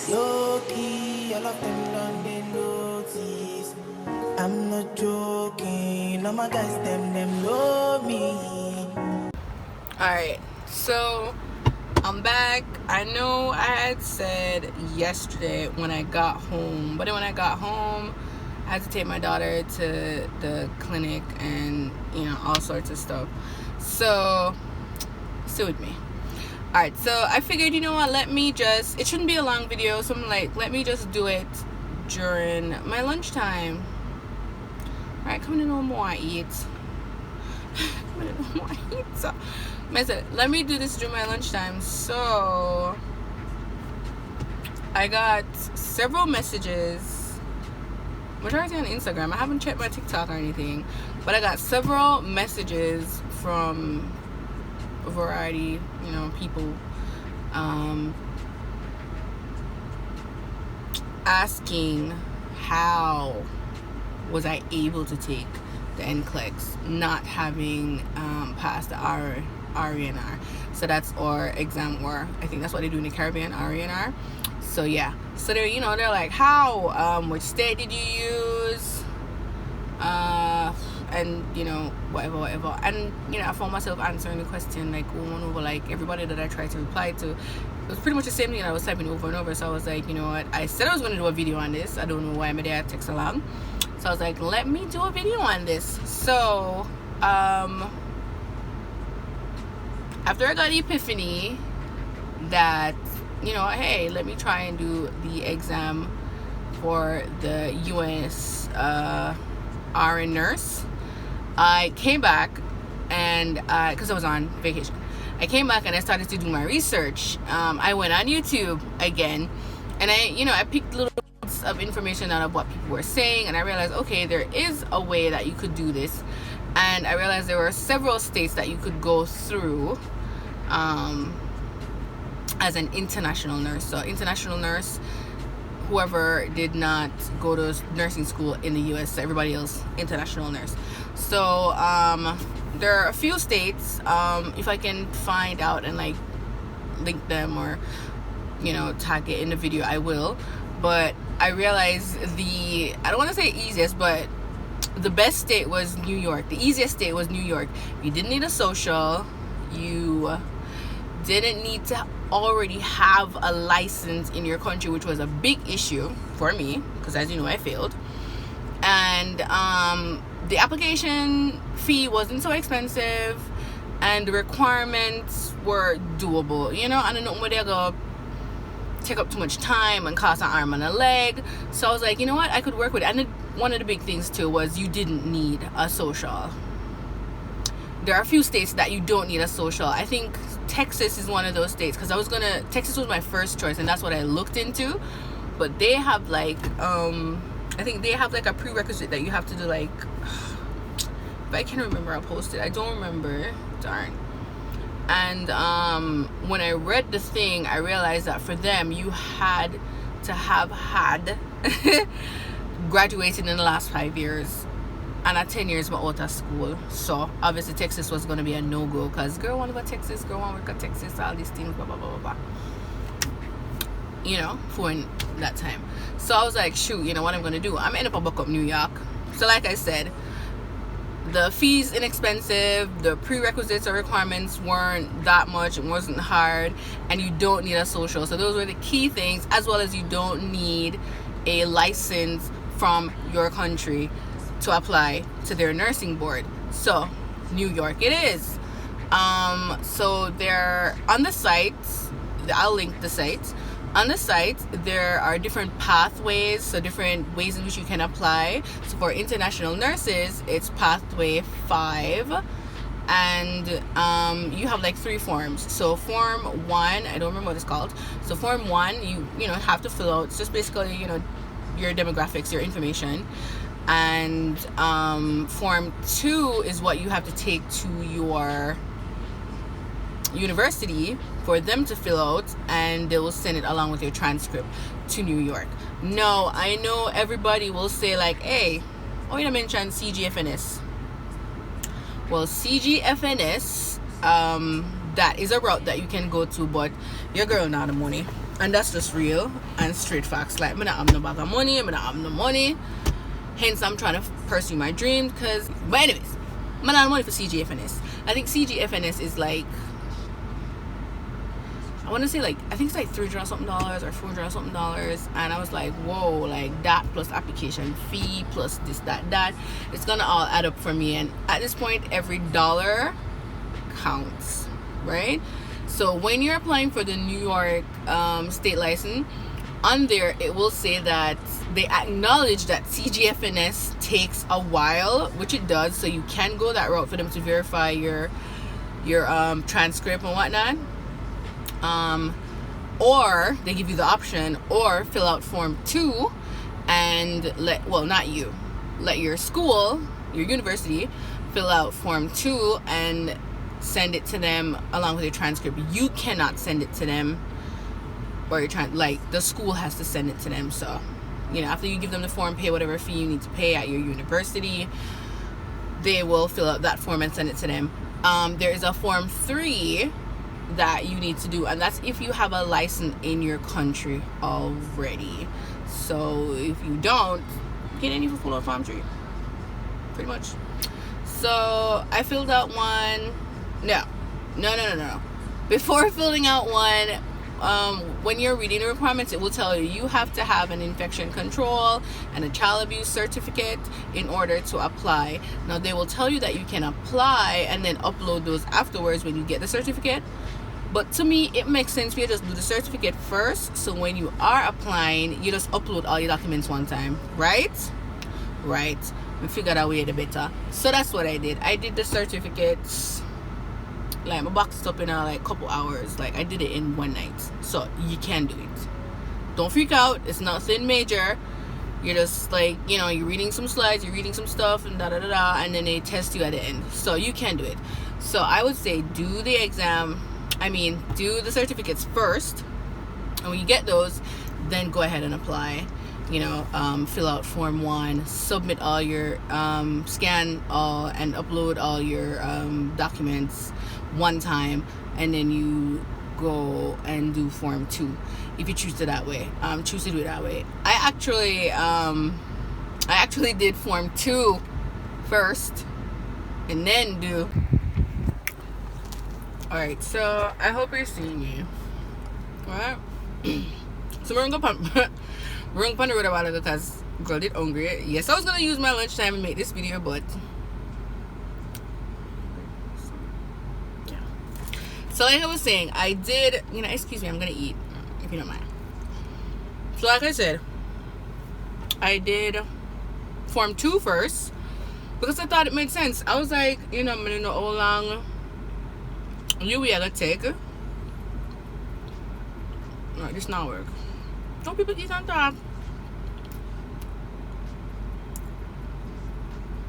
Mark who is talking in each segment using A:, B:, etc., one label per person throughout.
A: Low key, all of them done they notice. I'm not joking, all my guys, them know me.
B: Alright, so I'm back. I know I had said yesterday when I got home, but then when I got home, I had to take my daughter to the clinic and, you know, all sorts of stuff. So, stay with me. Alright, so I figured, you know what, it shouldn't be a long video, so I'm like, let me just do it during my lunchtime. Alright, come in no more I eat. Come in no more I eat. So, I said, let me do this during my lunchtime. So, I got several messages, majority on Instagram. I haven't checked my TikTok or anything, but I got several messages from a variety, you know, people asking how was I able to take the NCLEX not having passed the RENR. So that's our exam, or I think that's what they do in the Caribbean, RENR. So yeah, so they're, you know, they're like, how, which state did you use, and you know, whatever. And you know, I found myself answering the question like over and over, like everybody that I tried to reply to, it was pretty much the same thing that I was typing over and over. So I was like, you know what, I said I was going to do a video on this. I don't know why my dad takes along. So I was like, let me do a video on this. So after I got the epiphany that, you know, hey, let me try and do the exam for the US RN nurse, I came back and because I was on vacation, I came back and I started to do my research. I went on YouTube again, and I picked little bits of information out of what people were saying, and I realized, okay, there is a way that you could do this. And I realized there were several states that you could go through as an international nurse. So international nurse, whoever did not go to nursing school in the US, so everybody else international nurse. So there are a few states, if I can find out and like link them or, you know, tag it in the video, I will. But I realized I don't want to say easiest, but the best state was New York. The easiest state was New York. You didn't need a social, you didn't need to already have a license in your country, which was a big issue for me because, as you know, I failed. And the application fee wasn't so expensive, and the requirements were doable, you know. I don't know where they go take up too much time and cost an arm and a leg. So I was like, you know what, I could work with it. And one of the big things too was you didn't need a social. There are a few states that you don't need a social. I think Texas is one of those states, because Texas was my first choice and that's what I looked into. But they have like I think they have like a prerequisite that you have to do, like, if I can remember, I'll post it. I don't remember, darn. And when I read the thing, I realized that for them you had to have had graduated in the last 5 years, and at 10 years, but out of school. So obviously Texas was going to be a no-go, because girl want to go to Texas, girl want to work at Texas, all these things, blah blah blah blah blah, you know, for that time. So I was like, shoot, you know what I'm going to do, I'm ending up a book up New York. So like I said, the fees inexpensive, the prerequisites or requirements weren't that much, it wasn't hard, and you don't need a social. So those were the key things, as well as you don't need a license from your country to apply to their nursing board. So New York it is. So they're on the site, I'll link the site. On the site there are different pathways, so different ways in which you can apply. So for international nurses it's pathway 5, and you have like 3 forms. So form 1, I don't remember what it's called. So form 1, you know, have to fill out, it's just basically, you know, your demographics, your information. And form 2 is what you have to take to your university for them to fill out, and they will send it along with your transcript to New York. Now I know everybody will say like, hey, oh, you mentioned CGFNS. Well, CGFNS, that is a route that you can go to, but your girl not the money. And that's just real and straight facts. Like, I don't have no bag of money, I don't have no money. Hence, I'm trying to pursue my dreams. But anyways, I don't have money for CGFNS. I think CGFNS is like, I want to say like, I think it's like $300 something or $400 something. And I was like, whoa, like that plus application fee plus this, that. It's going to all add up for me. And at this point, every dollar counts, right? So when you're applying for the New York state license, on there it will say that they acknowledge that CGFNS takes a while, which it does. So you can go that route for them to verify your transcript and whatnot. Or they give you the option, or fill out form 2 and let your school, your university, fill out form 2 and send it to them along with your transcript. You cannot send it to them, or the school has to send it to them. So, after you give them the form, pay whatever fee you need to pay at your university, they will fill out that form and send it to them. There is a form 3 that you need to do, and that's if you have a license in your country already. So if you don't, get any for full out form 3, pretty much. So I filled out one. No. Before filling out one, when you're reading the requirements, it will tell you have to have an infection control and a child abuse certificate in order to apply. Now they will tell you that you can apply and then upload those afterwards when you get the certificate. But to me, it makes sense for you to just do the certificate first, so when you are applying, you just upload all your documents one time, right? We figured out way the better. So that's what I did. I did the certificates, like my box up in a couple hours. Like I did it in one night. So you can do it. Don't freak out. It's nothing major. You're just you're reading some slides, you're reading some stuff, and and then they test you at the end. So you can do it. So I would say do the certificates first, and when you get those, then go ahead and apply. Fill out form 1, submit all your scan all and upload all your documents one time, and then you go and do form 2 if you choose to do it that way. I actually did form 2 first and then do. Alright, so I hope you're seeing me. Alright? So we're gonna go on the road a while ago because girl did hungry. Yes, I was gonna use my lunchtime and make this video, but yeah. So like I was saying, I did, excuse me, I'm gonna eat, if you don't mind. So like I said, I did form 2 first because I thought it made sense. I was like, I'm gonna know how long we are gonna take. Alright, this not work. Don't people eat on top?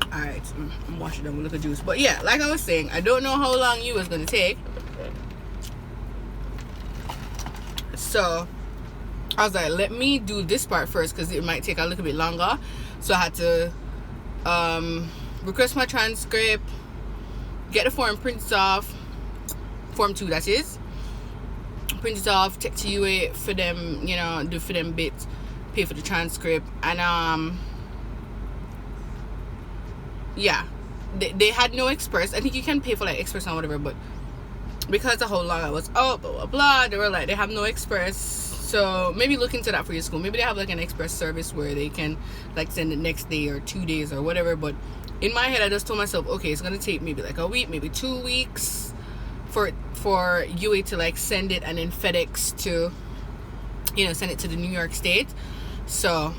B: Alright, I'm washing them with a little juice. But yeah, like I was saying, I don't know how long you was gonna take. So I was like, let me do this part first because it might take a little bit longer. So I had to request my transcript, get the form printed off, form 2 that is, print it off, take to UA for them, do for them bits, pay for the transcript, and yeah, they had no express. I think you can pay for express and whatever, but because of how long I was out, blah blah blah, they were like, they have no express. So maybe look into that for your school. Maybe they have an express service where they can send it next day or 2 days or whatever. But in my head, I just told myself, okay, it's gonna take maybe a week, maybe 2 weeks for UA to send it, and then FedEx to send it to the New York State. So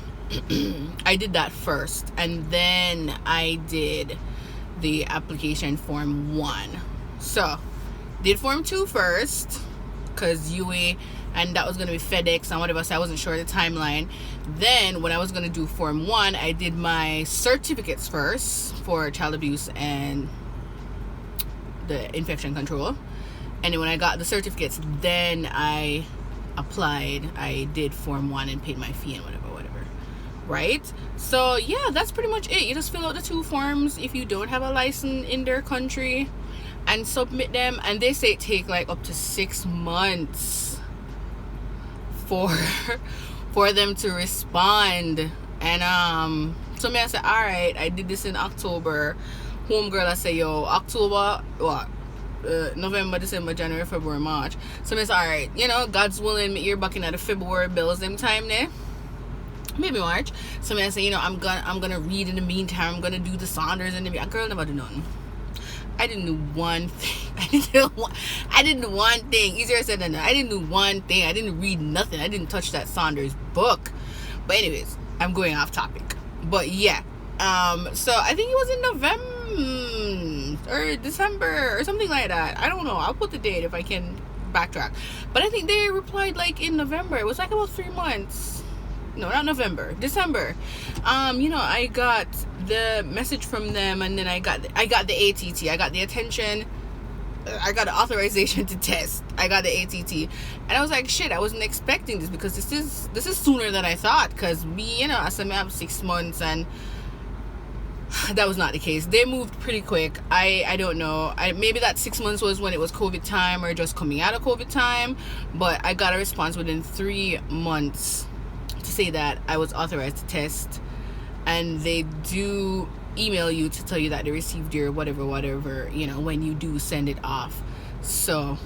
B: I did that first, and then I did the application form 1. So did form 2 first because UA, and that was going to be FedEx and whatever, so I wasn't sure of the timeline. Then when I was going to do form 1, I did my certificates first for child abuse and the infection control. And then when I got the certificates, then I applied. I did form 1 and paid my fee and whatever. Right? So yeah, that's pretty much it. You just fill out the 2 forms if you don't have a license in their country and submit them. And they say it take up to 6 months for for them to respond. And so me I said, all right, I did this in October. Homegirl I say, yo, October what, November, December, January, February, March. So me say, all right, you know, God's willing, me ear back in at the February bills them time there, maybe March. So me I say, you know, I'm gonna read in the meantime. I'm gonna do the Saunders and the girl never do nothing. I didn't do one thing. I didn't do one thing. Easier said than done. I didn't do one thing. I didn't read nothing. I didn't touch that Saunders book. But anyways, I'm going off topic. But yeah, so I think it was in November or December or something like that. I don't know. I'll put the date if I can backtrack. But I think they replied like in November. It was like about 3 months. No, not November, December. You know, I got the message from them, and then I got the ATT. I got the attention. I got the authorization to test. I got the ATT, and I was like, shit, I wasn't expecting this, because this is sooner than I thought. Because we, you know, I said I have 6 months, and that was not the case. They moved pretty quick. I don't know. Maybe that 6 months was when it was COVID time or just coming out of COVID time, but I got a response within 3 months to say that I was authorized to test, and they do email you to tell you that they received your whatever, you know, when you do send it off. So,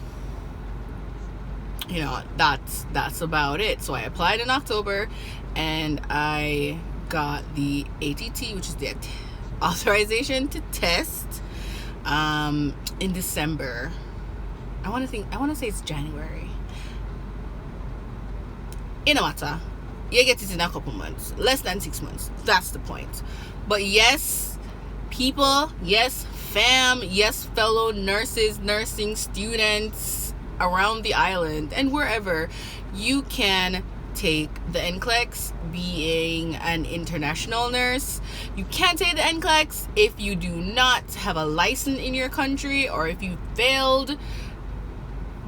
B: you know, that's about it. So I applied in October, and I got the ATT, which is the authorization to test, in December. I want to say it's January. In a matter, you get it in a couple months, less than 6 months. That's the point. But yes, people, yes, fam, yes, fellow nurses, nursing students around the island and wherever, you can take the NCLEX being an international nurse. You can't take the NCLEX if you do not have a license in your country, or if you failed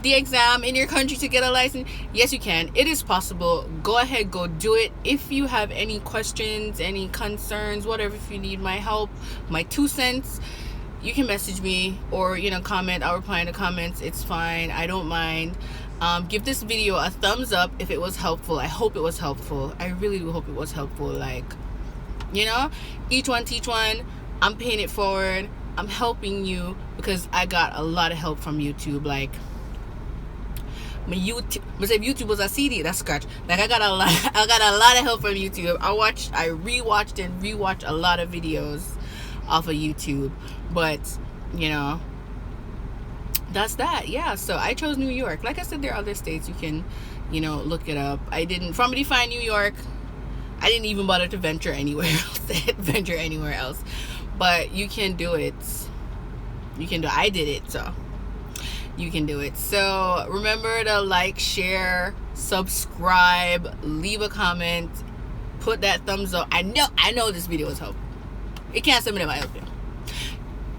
B: the exam in your country to get a license. Yes, you can. It is possible. Go ahead, go do it. If you have any questions, any concerns, whatever, if you need my help, my 2 cents, you can message me, or, you know, comment. I'll reply in the comments. It's fine. I don't mind. Give this video a thumbs up if it was helpful. I hope it was helpful. I really do hope it was helpful. Like, you know, each one teach one. I'm paying it forward. I'm helping you because I got a lot of help from YouTube. Like, my YouTube, but if YouTube was a CD, that's scratch. Like, I got a lot of help from YouTube. I rewatched and rewatched a lot of videos off of YouTube. But, you know, that's that. Yeah, so I chose New York. Like I said, there are other states you can, you know, look it up. I didn't, from Define New York, I didn't even bother to venture anywhere else. But you can do it. You can do it. I did it, so you can do it. So remember to like, share, subscribe, leave a comment, put that thumbs up. I know this video was helpful. It can't say it might help you.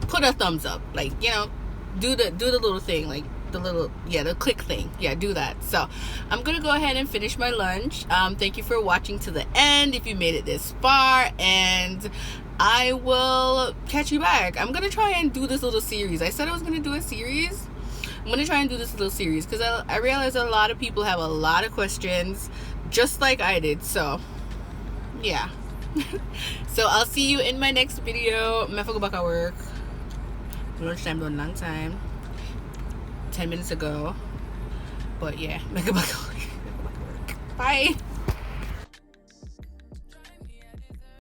B: Put a thumbs up, like, you know, do the little thing, like the click thing. Yeah, do that. So I'm gonna go ahead and finish my lunch. Thank you for watching to the end if you made it this far, and I will catch you back. I'm gonna try and do this little series. I said I was gonna do a series. I'm gonna try and do this little series because I realize a lot of people have a lot of questions, just like I did. So yeah. So I'll see you in my next video. I'm gonna go back at work. Lunchtime done long time, 10 minutes ago. But yeah, make it back at work. Bye.